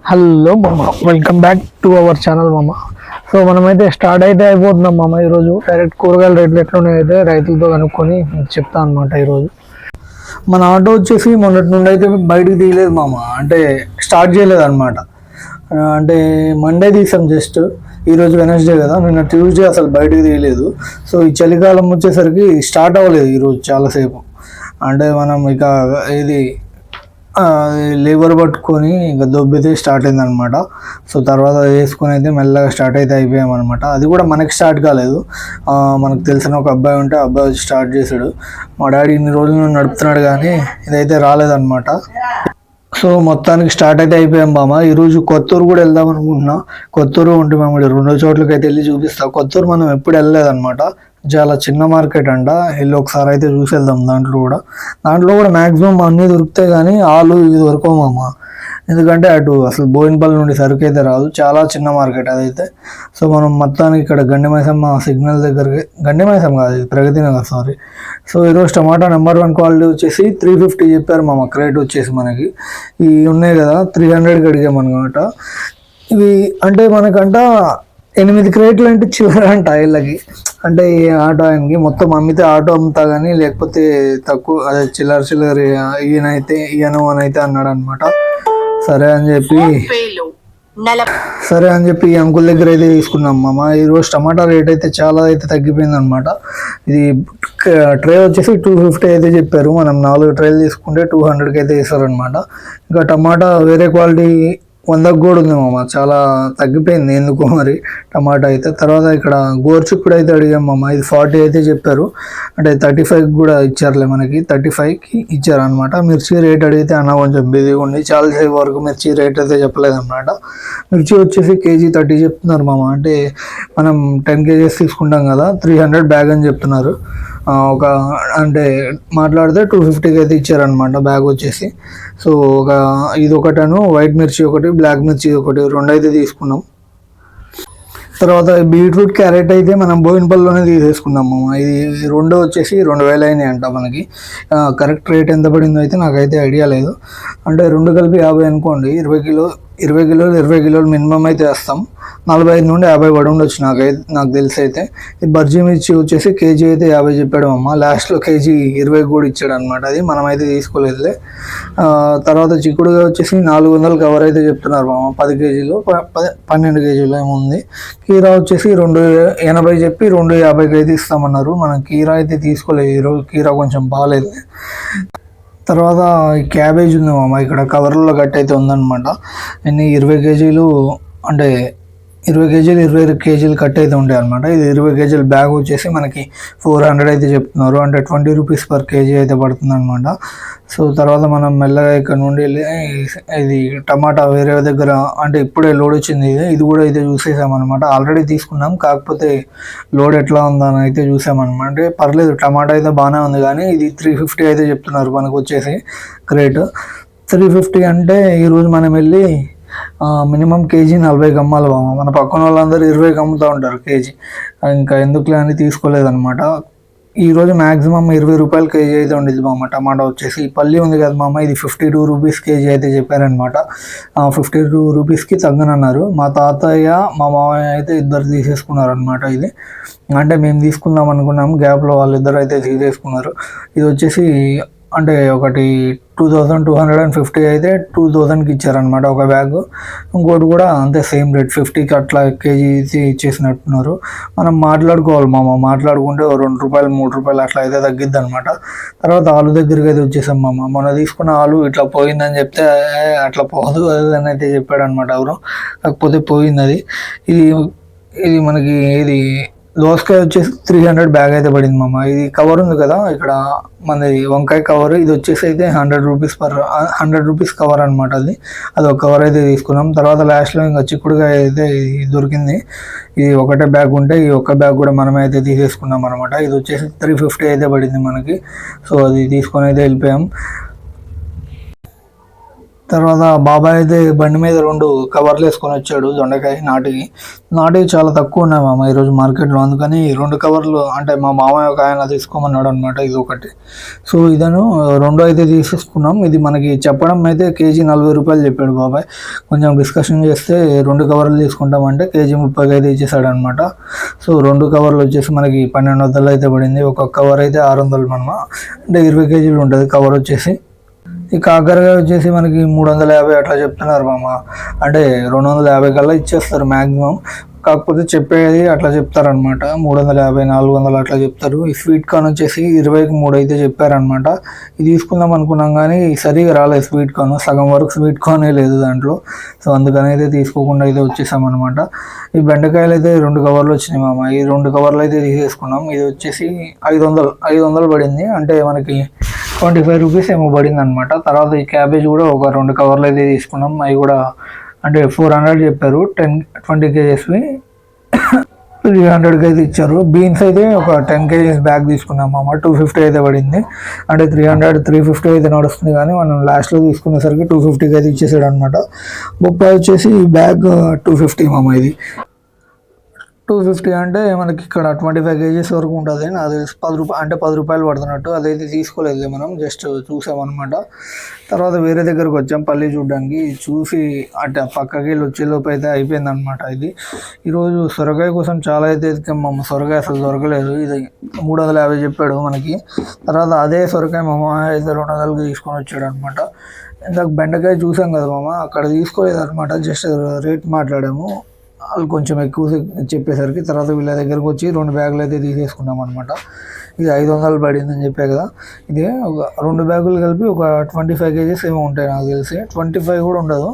Hello మామ, welcome back to our channel మామ. So మనమైతే స్టార్ట్ అయితే అయిపోతున్నాం మామ. ఈరోజు డైరెక్ట్ కూరగాయల రేట్లు ఎట్లున్నాయి అయితే రైతులతో కనుక్కొని చెప్తా అనమాట. ఈరోజు మన ఆటో వచ్చేసి మొన్నటి నుండి అయితే బయటికి తీయలేదు మామ, అంటే స్టార్ట్ చేయలేదు అనమాట. అంటే మండే తీసాం జస్ట్. ఈరోజు వెనస్డే కదా, నిన్న ట్యూస్డే అసలు బయటికి తీయలేదు. సో ఈ చలికాలం వచ్చేసరికి స్టార్ట్ అవ్వలేదు ఈరోజు చాలాసేపు. అంటే మనం ఇక ఇది లేబర్ పట్టుకొని ఇంకా దొబ్బితే స్టార్ట్ అయిందనమాట. సో తర్వాత వేసుకొని అయితే మెల్లగా స్టార్ట్ అయితే అయిపోయామన్నమాట. అది కూడా మనకి స్టార్ట్ కాలేదు, మనకు తెలిసిన ఒక అబ్బాయి ఉంటే అబ్బాయి వచ్చి స్టార్ట్ చేశాడు. మా డాడీ ఇన్ని రోజులు నడుపుతున్నాడు కానీ ఇదైతే రాలేదన్నమాట. సో మొత్తానికి స్టార్ట్ అయితే అయిపోయాం బామ. ఈరోజు కొత్తూరు కూడా వెళ్దాం అనుకుంటున్నా. కొత్తూరు ఉంటే మేము రెండు చోట్లకి అయితే వెళ్ళి చూపిస్తాం. కొత్తూరు మనం ఎప్పుడు వెళ్ళలేదన్నమాట. చాలా చిన్న మార్కెట్ అంట, వెళ్ళి ఒకసారి అయితే చూసి వెళ్దాం. దాంట్లో కూడా మ్యాక్సిమం అన్నీ దొరుకుతాయి కానీ ఆలు ఇది దొరకమామ. ఎందుకంటే అటు అసలు బోయినపల్లి నుండి సరుకు అయితే రాదు, చాలా చిన్న మార్కెట్ అదైతే. సో మనం మొత్తానికి ఇక్కడ గండిమైసమ్మ సిగ్నల్ దగ్గరికి, గండిమైసమ్మ కాదు ఇది ప్రగతి నగర్, సారీ. సో ఈరోజు టమాటా నెంబర్ 1 క్వాలిటీ వచ్చేసి 350 చెప్పారు మామ. క్రేట్ వచ్చేసి మనకి ఇవి ఉన్నాయి కదా 300కి అడిగామన్నమాట. ఇవి అంటే మనకంట 8 క్రేట్లు అంటే చిల్లర అంట వీళ్ళకి. అంటే ఈ ఆటో ఆయనకి మొత్తం అమ్మితే ఆటో అమ్ముతా కానీ లేకపోతే తక్కువ, అదే చిల్లర ఈయనైతే అన్నాడు అనమాట. సరే అని చెప్పి ఈ అంకుల్ దగ్గర అయితే తీసుకున్నాం మామ. ఈరోజు టమాటా రేట్ అయితే చాలా అయితే తగ్గిపోయింది అనమాట. ఇది ట్రే వచ్చేసి 250 అయితే చెప్పారు. మనం 4 ట్రేలు తీసుకుంటే 200కి అయితే ఇస్తారనమాట. ఇంకా టమాటా వేరే క్వాలిటీ 100కి కూడా ఉంది మామ, చాలా తగ్గిపోయింది ఎందుకో మరి టమాటా అయితే. తర్వాత ఇక్కడ గోర్చుక్కుడు అయితే అడిగాం మామ. ఇది 40 అయితే చెప్పారు, అంటే 35కి కూడా ఇచ్చారులే, మనకి 35కి ఇచ్చారు అనమాట. మిర్చి రేట్ అడిగితే అన్న కొంచెం బిజీగా ఉంది, చాలాసేపు వరకు మిర్చి రేట్ అయితే చెప్పలేదన్నమాట. మిర్చి వచ్చేసి కేజీ 30 చెప్తున్నారు మామ. అంటే మనం 10 kgs తీసుకుంటాం కదా, 300 బ్యాగ్ అని చెప్తున్నారు. ఒక అంటే మాట్లాడితే 250కి అయితే ఇచ్చారనమాట బ్యాగ్ వచ్చేసి. సో ఇది ఒకటను వైట్ మిర్చి ఒకటి, బ్లాక్ మిర్చి ఒకటి, 2 అయితే తీసుకున్నాం. తర్వాత బీట్రూట్, క్యారెట్ అయితే మనం బోయినపల్లిలోనే తీసేసుకున్నాము. ఇది 2 వచ్చేసి 2000 అయినాయి అంట మనకి. కరెక్ట్ రేట్ ఎంత పడిందో అయితే నాకైతే ఐడియా లేదు. అంటే 2 కలిపి 50 అనుకోండి. 20 కిలోలు మినిమం అయితే వేస్తాం. 45 నుండి 50 పడి ఉండొచ్చు నాకు తెలిసి అయితే. ఈ బర్జీ మిర్చి వచ్చేసి కేజీ అయితే 50 చెప్పాడు అమ్మ. లాస్ట్లో కేజీ 20 కూడా ఇచ్చాడు అనమాట. అది మనమైతే తీసుకోలేదులే. తర్వాత చిక్కుడుగా వచ్చేసి 400 కవర్ అయితే చెప్తున్నారు మామ. 10 కేజీలు 12 కేజీలు ఏముంది. కీరా వచ్చేసి 280 చెప్పి 250కి అయితే ఇస్తామన్నారు. మనం కీరా అయితే తీసుకోలేదు ఈరోజు, కీరా కొంచెం బాగాలేదు. తర్వాత ఈ క్యాబేజ్ ఉంది మామ, ఇక్కడ కవర్లో కట్ అయితే ఉందన్నమాట. ఎన్ని 20 కేజీలు, అంటే 20 కేజీలు 20 కేజీలు కట్ అయితే ఉంటాయి అనమాట. ఇది 20 కేజీల బ్యాగ్ వచ్చేసి మనకి 400 అయితే చెప్తున్నారు, అంటే 20 రూపీస్ పర్ కేజీ అయితే పడుతుంది అనమాట. సో తర్వాత మనం మెల్లగా ఇక్కడ నుండి వెళ్ళి ఇది టమాటా వేరే దగ్గర, అంటే ఇప్పుడే లోడ్ వచ్చింది, ఇది కూడా అయితే చూసేసామన్నమాట. ఆల్రెడీ తీసుకున్నాం, కాకపోతే లోడ్ ఎట్లా ఉందని అయితే చూసామన్నమాట. అంటే పర్లేదు, టమాటా అయితే బాగానే ఉంది కానీ ఇది 350 అయితే చెప్తున్నారు మనకు వచ్చేసి క్రేట్. 350 అంటే ఈరోజు మనం వెళ్ళి మినిమం కేజీ 40కి అమ్మాలి బామ. మన పక్కన వాళ్ళందరూ 20కి అమ్ముతూ ఉంటారు కేజీ. ఇంకా ఎందుకులే అని తీసుకోలేదన్నమాట. ఈరోజు మ్యాక్సిమం 20 రూపాయలు కేజీ అయితే ఉండేది మామ. టమాటా వచ్చేసి పల్లి ఉంది కదా మామ, ఇది 52 రూపీస్ కేజీ అయితే చెప్పారనమాట. 52 రూపీస్కి తగ్గనన్నారు. మా తాతయ్య మా మామయ్య అయితే ఇద్దరు తీసేసుకున్నారు అనమాట. ఇది అంటే మేము తీసుకుందాం అనుకున్నాము, గ్యాప్లో వాళ్ళిద్దరు అయితే తీసేసుకున్నారు. ఇది వచ్చేసి అంటే ఒకటి 2250 అయితే 2000కి ఇచ్చారనమాట ఒక బ్యాగ్. ఇంకోటి కూడా అంతే సేమ్ రేట్ 50కి అట్లా కేజీ ఇచ్చేసినట్టున్నారు. మనం మాట్లాడుకోవాలి మామ, మాట్లాడుకుంటే 2 రూపాయలు 3 రూపాయలు అట్లా అయితే తగ్గిద్ది అనమాట. తర్వాత ఆలు దగ్గరికి అయితే వచ్చేసాం మామ. మొన్న తీసుకున్న ఆలు ఇట్లా పోయిందని చెప్తే అట్లా పోదు అని అయితే చెప్పాడు అనమాట ఎవరు, కాకపోతే పోయింది అది. ఇది మనకి ఇది దోసకాయ వచ్చేసి 300 బ్యాగ్ అయితే పడింది మామ. ఇది కవర్ ఉంది కదా ఇక్కడ మనది వంకాయ కవర్, ఇది వచ్చేసి అయితే 100 రూపీస్ కవర్ అనమాట. అది ఒక కవర్ అయితే తీసుకున్నాం. తర్వాత లాస్ట్లో ఇంకా చిక్కుడుకాయ అయితే దొరికింది. ఇది ఒకటే బ్యాగ్ ఉంటే ఈ ఒక్క బ్యాగ్ కూడా మనమే అయితే తీసేసుకున్నాం అనమాట. ఇది వచ్చేసి 350 అయితే పడింది మనకి. సో అది తీసుకొని అయితే వెళ్ళిపోయాం. తర్వాత బాబాయ్ అయితే బండి మీద 2 కవర్లు వేసుకొని వచ్చాడు దొండకాయ నాటివి చాలా తక్కువ ఉన్నాయి మామ ఈరోజు మార్కెట్లో. అందుకని 2 కవర్లు అంటే మా మామయ్య ఒక ఆయన తీసుకోమన్నాడు అనమాట. ఇది ఒకటి. సో ఇదను 2 అయితే తీసేసుకున్నాం. ఇది మనకి చెప్పడం అయితే కేజీ 40 రూపాయలు చెప్పాడు బాబాయ్. కొంచెం డిస్కషన్ చేస్తే 2 కవర్లు తీసుకుంటామంటే కేజీ 30 అయితే ఇచ్చేసాడు అనమాట. సో 2 కవర్లు వచ్చేసి మనకి 1200 అయితే పడింది. ఒక కవర్ అయితే 600 మనమ, అంటే 20 కేజీలు ఉంటుంది కవర్ వచ్చేసి. ఈ కాకరకాయ వచ్చేసి మనకి 350 అట్లా చెప్తున్నారు మామ. అంటే 250 కల్లా ఇచ్చేస్తారు మ్యాక్సిమం. కాకపోతే చెప్పేది అట్లా చెప్తారనమాట. 350, 400 అట్లా చెప్తారు. ఈ స్వీట్ కార్న్ వచ్చేసి 20కి 3 అయితే చెప్పారనమాట. ఇది తీసుకుందాం అనుకున్నాం కానీ సరిగా రాలేదు స్వీట్ కార్న్. సగం వరకు స్వీట్ కార్నే లేదు దాంట్లో. సో అందుకని అయితే తీసుకోకుండా అయితే వచ్చేసామన్నమాట. ఈ బెండకాయలు అయితే 2 కవర్లు వచ్చినాయి మామ. ఈ 2 కవర్లు అయితే తీసేసుకున్నాం. ఇది వచ్చేసి 500 పడింది. అంటే మనకి 25 రూపీస్ ఏమో పడింది అనమాట. తర్వాత ఈ క్యాబేజ్ కూడా ఒక 2 కవర్లు అయితే తీసుకున్నాం. అవి కూడా అంటే 400 చెప్పారు. 20 కేజెస్వి 300కి అయితే ఇచ్చారు. బీన్స్ అయితే ఒక 10 కేజీస్ బ్యాగ్ తీసుకున్నాం మామ. 250 అయితే పడింది. అంటే 300, 350 అయితే నడుస్తుంది కానీ మనం లాస్ట్లో తీసుకునేసరికి 250కి అయితే ఇచ్చేసాడు అనమాట. బొప్పాయి వచ్చేసి బ్యాగ్ 250 మామ. ఇది 250 అంటే మనకి ఇక్కడ 25 కేజీస్ వరకు ఉంటుంది. అది 10 రూపాయలు అంటే 10 రూపాయలు పడుతున్నట్టు. అదైతే తీసుకోలేదు మనం, జస్ట్ చూసామన్నమాట. తర్వాత వేరే దగ్గరకు వచ్చాం పల్లి చూడడానికి. చూసి అటు పక్కకి వెళ్ళి వచ్చేలోపు అయితే అయిపోయింది అనమాట. ఇది ఈరోజు సొరకాయ కోసం చాలా అయితే ఎతికాం. సొరకాయ అసలు దొరకలేదు. ఇది 350 చెప్పాడు మనకి. తర్వాత అదే సొరకాయ మా మామ అయితే 200కి తీసుకొని వచ్చాడు అనమాట. ఇందాక బెండకాయ చూసాం కదా మామ, అక్కడ తీసుకోలేదు అనమాట. జస్ట్ రేట్ మాట్లాడాము. వాళ్ళు కొంచెం ఎక్కువ చెప్పేసరికి తర్వాత వీళ్ళ దగ్గరకు వచ్చి 2 బ్యాగులు అయితే తీసేసుకున్నాం అనమాట. ఇది 500 పడిందని చెప్పే కదా. ఇది ఒక 2 బ్యాగులు కలిపి ఒక 25 కేజీస్ ఏమో ఉంటాయి నాకు తెలిసి. 25 కూడా ఉండదు,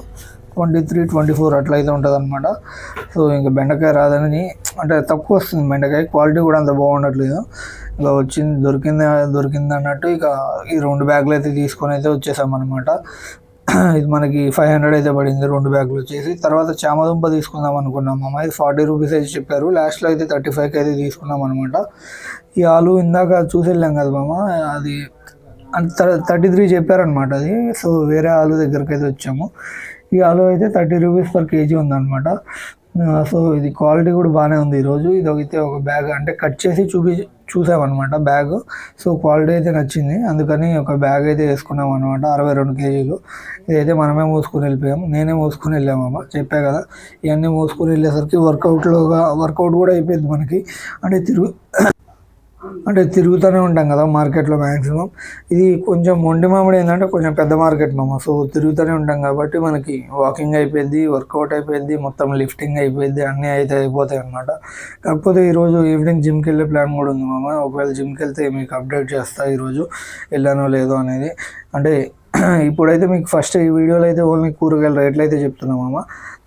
23, 24 అట్లా అయితే ఉంటుంది అనమాట. సో ఇంకా బెండకాయ రాదని అంటే తక్కువ వస్తుంది బెండకాయ. క్వాలిటీ కూడా అంత బాగుండట్లేదు. ఇంకా దొరికింది అన్నట్టు ఇక ఈ 2 బ్యాగులు అయితే తీసుకొని అయితే వచ్చేసామన్నమాట. ఇది మనకి 500 అయితే పడింది 2 బ్యాగులు వచ్చేసి. తర్వాత చామదుంప తీసుకుందాం అనుకున్నాం మామ. ఇది 40 రూపీస్ అయితే చెప్పారు. లాస్ట్లో అయితే 35కి అయితే తీసుకున్నాం అనమాట. ఈ ఆలు ఇందాక చూసి వెళ్ళాం కదా మామ, అది 33 చెప్పారనమాట అది. సో వేరే ఆలు దగ్గరికి అయితే వచ్చాము. ఈ ఆలు అయితే 30 రూపీస్ పర్ కేజీ ఉందన్నమాట. సో ఇది క్వాలిటీ కూడా బాగానే ఉంది ఈరోజు. ఇది అయితే ఒక బ్యాగ్ అంటే కట్ చేసి చూసామన్నమాట బ్యాగ్. సో క్వాలిటీ అయితే నచ్చింది, అందుకని ఒక బ్యాగ్ అయితే వేసుకున్నాం అనమాట. 62 కేజీలు. ఇదైతే మనమే మోసుకొని వెళ్ళిపోయాం. నేనే మోసుకొని వెళ్ళామమ్మ, చెప్పా కదా. ఇవన్నీ మోసుకొని వెళ్ళేసరికి వర్కౌట్ కూడా అయిపోయింది మనకి. అంటే తిరుగుతూనే ఉంటాం కదా మార్కెట్లో మ్యాక్సిమం. ఇది కొంచెం మొండి మామిడి ఏంటంటే కొంచెం పెద్ద మార్కెట్ మామ. సో తిరుగుతూనే ఉంటాం కాబట్టి మనకి వాకింగ్ అయిపోయింది, వర్కౌట్ అయిపోయింది, మొత్తం లిఫ్టింగ్ అయిపోయింది, అన్నీ అయితే అయిపోతాయి అనమాట. కాకపోతే ఈరోజు ఈవినింగ్ జిమ్కి వెళ్ళే ప్లాన్ కూడా ఉంది మామ. ఒకవేళ జిమ్కి వెళ్తే మీకు అప్డేట్ చేస్తా ఈరోజు వెళ్ళానో లేదో అనేది. అంటే ఇప్పుడైతే మీకు ఫస్ట్ ఈ వీడియోలో అయితే ఓన్లీ కూరగాయల రేట్లు అయితే చెప్తున్నాం మామ.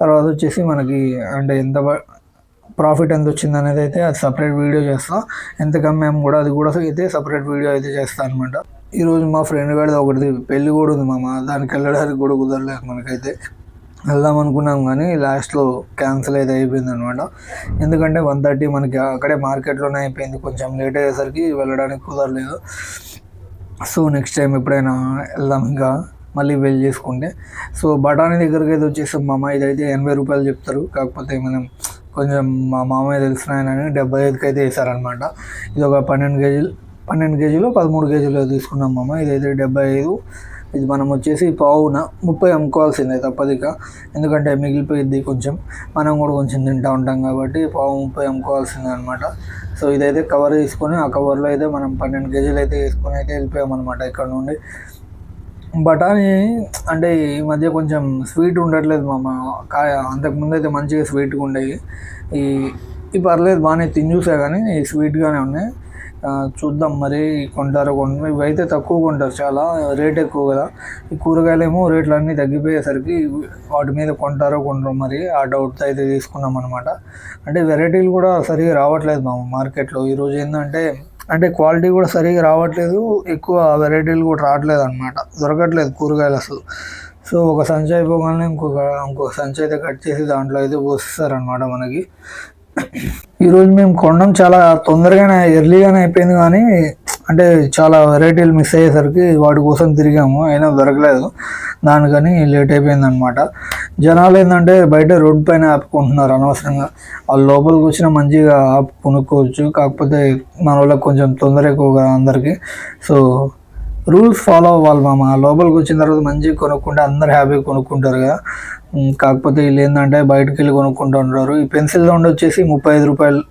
తర్వాత వచ్చేసి మనకి అంటే ఎంత ప్రాఫిట్ ఎంత వచ్చింది అనేది అయితే అది సపరేట్ వీడియో చేస్తాం. ఎంత కమ్మాము కూడా అది కూడా అయితే సపరేట్ వీడియో అయితే చేస్తాను అనమాట. ఈరోజు మా ఫ్రెండ్ గారిది ఒకటి పెళ్ళి కూడా ఉంది మామ. దానికి వెళ్ళడానికి కూడా కుదరలేదు మనకైతే. వెళ్దాం అనుకున్నాం కానీ లాస్ట్లో క్యాన్సిల్ అయితే అయిపోయింది అనమాట. ఎందుకంటే 1:30 మనకి అక్కడే మార్కెట్లోనే అయిపోయింది. కొంచెం లేట్ అయ్యేసరికి వెళ్ళడానికి కుదరలేదు. సో నెక్స్ట్ టైం ఎప్పుడైనా వెళ్దాం ఇంకా మళ్ళీ వెళ్ళి చేసుకుంటే. సో బఠానీ దగ్గరికి అయితే వచ్చేసాం మామ. ఇదైతే 80 రూపాయలు చెప్తారు. కాకపోతే మనం కొంచెం మా మామయ్య తెలిసిన ఆయన 75కి అయితే వేసారనమాట. ఇది ఒక 12 కేజీలు 13 కేజీలు తీసుకున్నాం మామ. ఇదైతే 75. ఇది మనం వచ్చేసి పావున 30 అమ్ముకోవాల్సిందే తప్పదిక. ఎందుకంటే మిగిలిపోయింది కొంచెం, మనం కూడా కొంచెం తింటూ ఉంటాం కాబట్టి 30 అమ్ముకోవాల్సిందే అనమాట. సో ఇదైతే కవర్ తీసుకొని ఆ కవర్లో అయితే మనం 12 కేజీలు అయితే వేసుకొని అయితే వెళ్ళిపోయామన్నమాట ఇక్కడ నుండి. బఠానీ అంటే ఈ మధ్య కొంచెం స్వీట్ ఉండట్లేదు మామ. కాయ అంతకుముందు అయితే మంచిగా స్వీట్గా ఉండేవి. ఈ పర్లేదు బాగానే తిని చూసా కానీ స్వీట్గానే ఉన్నాయి. చూద్దాం మరి కొంటారో ఇవైతే తక్కువ కొంటారు, చాలా రేట్ ఎక్కువ కదా. ఈ కూరగాయలేమో రేట్లు అన్నీ తగ్గిపోయేసరికి వాటి మీద కొంటారో కొంటారో మరి ఆ డౌట్తో అయితే తీసుకున్నాం అనమాట. అంటే వెరైటీలు కూడా సరిగా రావట్లేదు మామ మార్కెట్లో. ఈరోజు ఏంటంటే క్వాలిటీ కూడా సరిగా రావట్లేదు, ఎక్కువ వెరైటీలు కూడా రావట్లేదు అనమాట. దొరకట్లేదు కూరగాయలు అసలు. సో ఒక సంచి అయిపోగానే ఇంకొక సంచి అయితే కట్ చేసి దాంట్లో అయితే పోసిస్తారనమాట మనకి. ఈరోజు మేము కొనడం చాలా తొందరగానే ఎర్లీగానే అయిపోయింది, కానీ అంటే చాలా వెరైటీలు మిస్ అయ్యేసరికి వాటి కోసం తిరిగాము, అయినా దొరకలేదు. దానికని లేట్ అయిపోయింది అనమాట. జనాలు ఏంటంటే బయట రోడ్ పైన ఆపుకుంటున్నారు అనవసరంగా. వాళ్ళు లోపలికి వచ్చినా మంచిగా ఆపు కొనుక్కోవచ్చు, కాకపోతే మన వాళ్ళకి కొంచెం తొందర ఎక్కువగా అందరికీ. సో రూల్స్ ఫాలో అవ్వాలి మామ. లోపలికి వచ్చిన తర్వాత మంచిగా కొనుక్కుంటే అందరు హ్యాపీగా కొనుక్కుంటారు కదా. కాకపోతే వీళ్ళు ఏంటంటే బయటకు వెళ్ళి కొనుక్కుంటూ ఉంటారు. ఈ పెన్సిల్ రౌండ్ వచ్చేసి 35 రూపాయలు,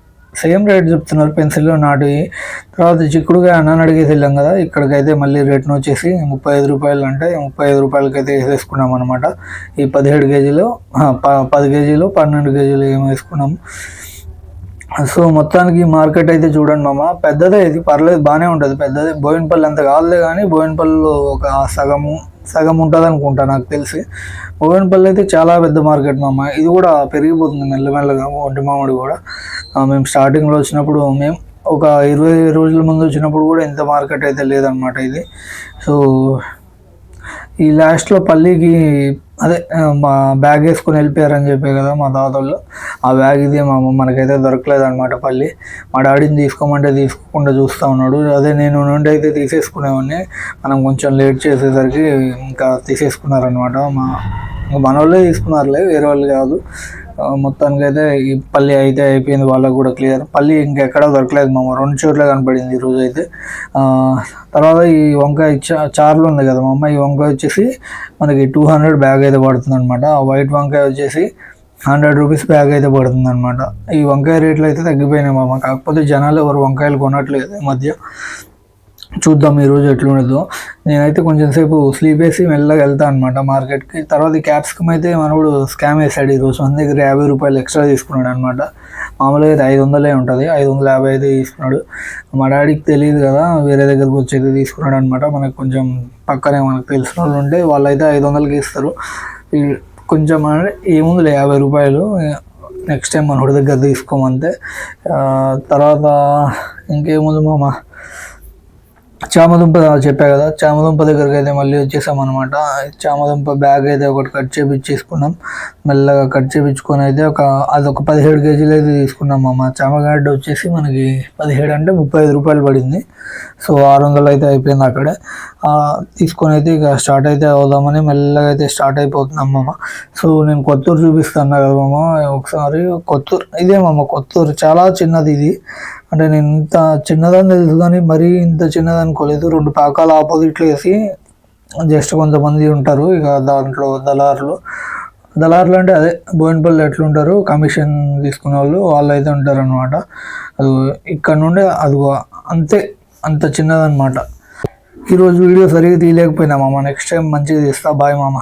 సేమ్ రేట్ చెప్తున్నారు పెన్సిల్ నాటి. తర్వాత చిక్కుడుగా అన్నాన్ని అడిగేసి వెళ్ళాం కదా, ఇక్కడికైతే మళ్ళీ రేట్ను వచ్చేసి 35 రూపాయలు, అంటే 35 రూపాయలకైతే వేసేసుకున్నాం అనమాట. ఈ 17 కేజీలు 10 కేజీలు 12 కేజీలు ఏమో వేసుకున్నాం. సో మొత్తానికి మార్కెట్ అయితే చూడండి మామ, పెద్దదే ఇది, పర్లేదు బాగానే ఉంటుంది, పెద్దదే. బోయినపల్లి అంత కాదులే, కానీ బోయినపల్లిలో ఒక సగం ఉంటుంది అనుకుంటా నాకు తెలిసి. బోయినపల్లి అయితే చాలా పెద్ద మార్కెట్ మామ. ఇది కూడా పెరిగిపోతుంది మెల్లమెల్లగా, ఒంటి మామిడి కూడా. మేము స్టార్టింగ్లో వచ్చినప్పుడు, మేము ఒక 20 రోజుల ముందు వచ్చినప్పుడు కూడా ఇంత మార్కెట్ అయితే లేదనమాట ఇది. సో ఈ లాస్ట్లో పల్లికి అదే మా బ్యాగ్ వేసుకొని వెళ్ళిపోయారని చెప్పే కదా మా తాతలు, ఆ బ్యాగ్ ఇదే మనకైతే దొరకలేదు అనమాట పల్లి. మా డాడీని తీసుకోమంటే తీసుకోకుండా చూస్తూ ఉన్నాడు. అదే నేను నుండి అయితే తీసేసుకునేవాడిని, మనం కొంచెం లేట్ చేసేసరికి ఇంకా తీసేసుకున్నారనమాట. మన వాళ్ళే తీసుకున్నారులే, వేరే వాళ్ళు కాదు. మొత్తానికి అయితే ఈ పల్లి అయితే అయిపోయింది వాళ్ళకు కూడా క్లియర్. పల్లి ఇంకెక్కడ దొరకలేదు మామ, 2 చోట్ల కనపడింది ఈరోజు అయితే. తర్వాత ఈ వంకాయ చార్లు ఉంది కదా మా అమ్మ, ఈ వంకాయ వచ్చేసి మనకి 200 బ్యాగ్ అయితే పడుతుంది అనమాట. ఆ వైట్ వంకాయ వచ్చేసి 100 రూపీస్ బ్యాగ్ అయితే పడుతుంది అనమాట. ఈ వంకాయ రేట్లు అయితే తగ్గిపోయినాయి మామ, కాకపోతే జనాలు ఎవరు వంకాయలు కొనట్లేదు ఈ మధ్య. చూద్దాం ఈరోజు ఎట్లుండదో. నేనైతే కొంచెం సేపు స్లీప్ వేసి మెల్లగా వెళ్తాను అనమాట మార్కెట్కి. తర్వాత ఈ క్యాప్సికమ్ అయితే మనోడు స్కామ్ వేసాడు ఈరోజు, మన దగ్గర 50 రూపాయలు ఎక్స్ట్రా తీసుకున్నాడు అనమాట. మామూలుగా అయితే 500 ఉంటుంది, 550 అయితే తీసుకున్నాడు. మా డాడీకి తెలియదు కదా, వేరే దగ్గరకు వచ్చేది తీసుకున్నాడు అనమాట. మనకు కొంచెం పక్కనే మనకు తెలిసిన వాళ్ళు ఉంటే వాళ్ళు అయితే 500కి ఇస్తారు. కొంచెం అంటే ఏముందిలే 50 రూపాయలు, నెక్స్ట్ టైం మనోడి దగ్గర తీసుకోమంతే. తర్వాత ఇంకేముంది మామ, చామదుంప చెప్పా కదా, చామదుంప దగ్గరికి అయితే మళ్ళీ వచ్చేసాం అనమాట. చామదుంప బ్యాగ్ అయితే ఒకటి కట్ చేపించేసుకున్నాం, మెల్లగా కట్ చేపించుకొని అయితే అదొక 17 కేజీలు అయితే తీసుకున్నాం అమ్మ. చామగడ్డ వచ్చేసి మనకి 17 అంటే 35 రూపాయలు పడింది. సో 600 అయితే అయిపోయింది అక్కడే. తీసుకొని అయితే ఇక స్టార్ట్ అయితే అవుదామని మెల్లగా అయితే స్టార్ట్ అయిపోతున్నాం మామ. సో నేను కొత్తూరు చూపిస్తాను కదా మామ, ఒకసారి కొత్తూరు ఇదే మామ. కొత్తూరు చాలా చిన్నది ఇది, అంటే నేను ఇంత చిన్నదని తెలుసు కానీ మరీ ఇంత చిన్నది అనుకోలేదు. 2 పాకాలు ఆపోజిట్లో వేసి జస్ట్ కొంతమంది ఉంటారు ఇక దాంట్లో దళారులు అంటే అదే బోయినపల్లి ఎట్లుంటారు, కమిషన్ తీసుకునే వాళ్ళు అయితే ఉంటారు అనమాట. అది ఇక్కడ నుండి అది అంతే, అంత చిన్నదనమాట. ఈరోజు వీడియో సరిగ్గా తీయలేకపోయినా మామ, నెక్స్ట్ టైం మంచిగా తీస్తా. బాయ్ మామ.